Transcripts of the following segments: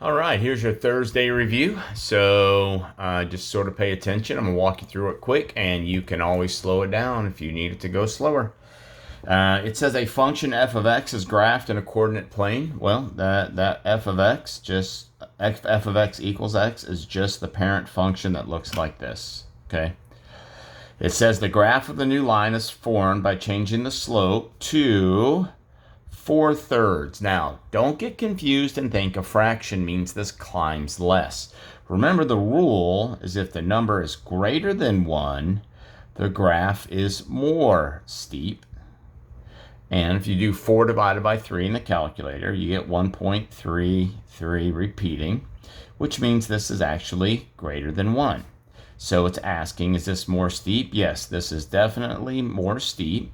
All right, here's your Thursday review. So just sort of pay attention. I'm going to walk you through it quick, and you can always slow it down if you need it to go slower. It says a function f of x is graphed in a coordinate plane. Well, that f of x, just f of x equals x, is just the parent function that looks like this. Okay. It says the graph of the new line is formed by changing the slope to 4/3. Now, don't get confused and think a fraction means this climbs less. Remember, the rule is if the number is greater than 1, the graph is more steep. And if you do 4 divided by 3 in the calculator, you get 1.33 repeating, which means this is actually greater than 1. So it's asking, is this more steep? Yes, this is definitely more steep.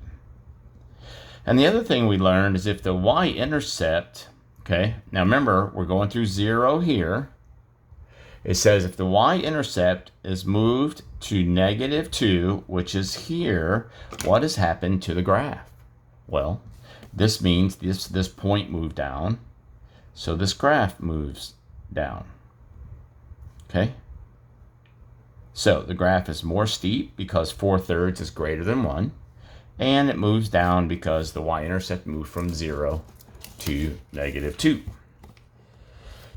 And the other thing we learned is if the y-intercept, okay, now remember, we're going through 0 here. It says if the y-intercept is moved to -2, which is here, what has happened to the graph? Well, this means this point moved down, so this graph moves down. Okay? So the graph is more steep because 4/3 is greater than 1. And it moves down because the y-intercept moved from 0 to -2.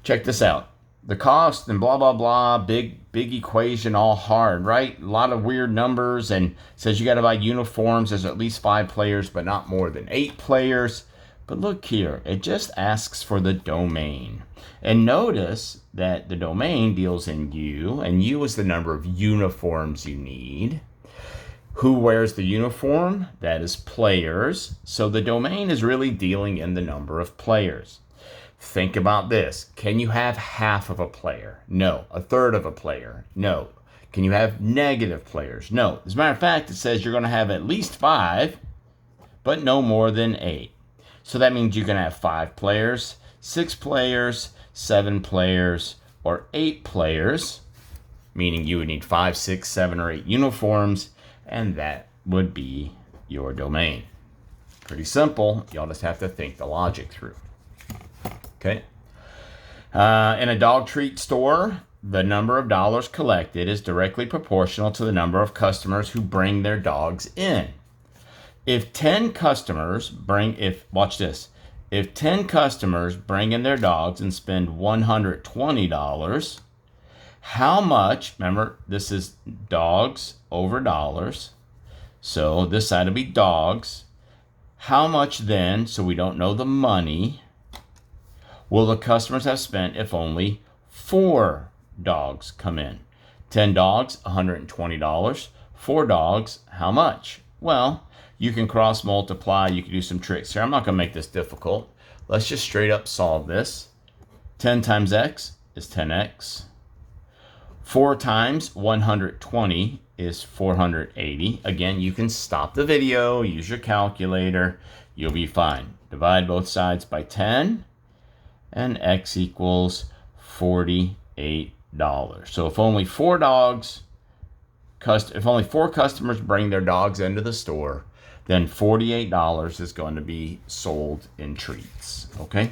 Check this out. The cost and blah, blah, blah, big equation, all hard, right? A lot of weird numbers, and says you got to buy uniforms. There's at least 5 players, but not more than 8 players. But look here, it just asks for the domain. And notice that the domain deals in U, and U is the number of uniforms you need. Who wears the uniform? That is players. So the domain is really dealing in the number of players. Think about this. Can you have half of a player? No. A third of a player? No. Can you have negative players? No. As a matter of fact, it says you're going to have at least 5, but no more than 8. So that means you can have 5 players, 6 players, 7 players, or 8 players, meaning you would need 5, 6, 7, or 8 uniforms. And that would be your domain. Pretty simple. Y'all just have to think the logic through. Okay. In a dog treat store, the number of dollars collected is directly proportional to the number of customers who bring their dogs in. If 10 customers bring in their dogs and spend $120, how much, remember, this is dogs over dollars, so this side will be dogs. How much then, so we don't know the money, will the customers have spent if only 4 dogs come in? 10 dogs, $120. 4 dogs, how much? Well, you can cross multiply, you can do some tricks here. I'm not going to make this difficult. Let's just straight up solve this. 10 times x is 10x. 4 times 120 is 480. Again, you can stop the video, use your calculator, you'll be fine. Divide both sides by 10, and x equals $48. So if only 4 customers bring their dogs into the store, then $48 is going to be sold in treats. Okay?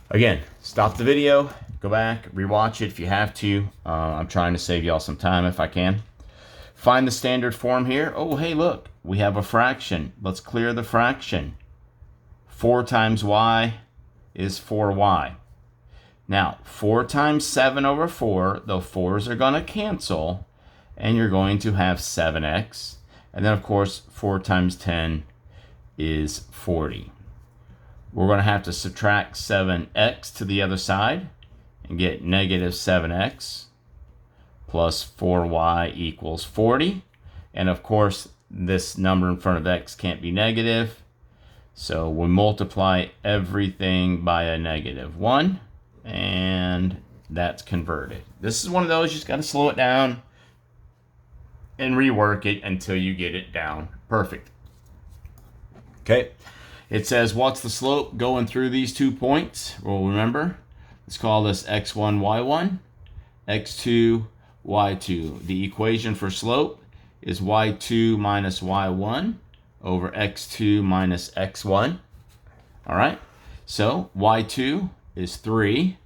Again, stop the video. Go back, rewatch it if you have to. I'm trying to save y'all some time if I can. Find the standard form here. Oh, hey, look. We have a fraction. Let's clear the fraction. 4 times y is 4y. Now, 4 times 7 over 4, the 4's are going to cancel, and you're going to have 7x. And then, of course, 4 times 10 is 40. We're going to have to subtract 7x to the other side and get -7x plus 4y equals 40. And of course, this number in front of x can't be negative. So we multiply everything by a -1, and that's converted. This is one of those, you just got to slow it down and rework it until you get it down perfect. Okay. It says, what's the slope going through these 2 points? Well, remember, let's call this x1, y1, x2, y2. The equation for slope is y2 minus y1 over x2 minus x1. All right, so y2 is 3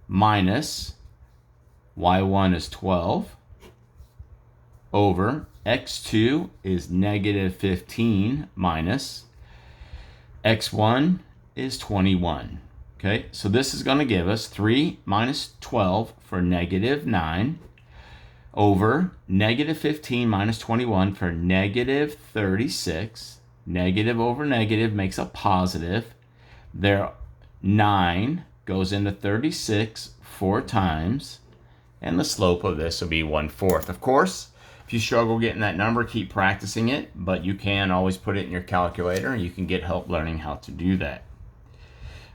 minus y1 is 12 over x2 is negative 15 minus x1 is 21. Okay, so this is going to give us 3 minus 12 for negative 9 over negative 15 minus 21 for negative 36. Negative over negative makes a positive. There, 9 goes into 36 4 times, and the slope of this will be 1/4. Of course, if you struggle getting that number, keep practicing it, but you can always put it in your calculator, and you can get help learning how to do that.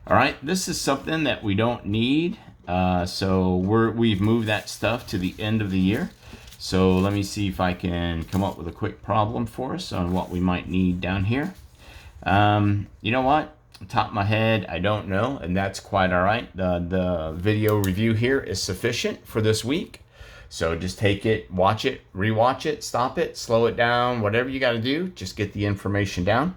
All right, this is something that we don't need, so we've moved that stuff to the end of the year. So let me see if I can come up with a quick problem for us on what we might need down here. You know what? Top of my head, I don't know, and that's quite all right. The video review here is sufficient for this week. So just take it, watch it, rewatch it, stop it, slow it down, whatever you got to do, just get the information down.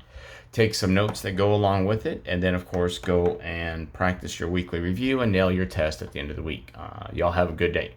Take some notes that go along with it, and then, of course, go and practice your weekly review and nail your test at the end of the week. Y'all have a good day.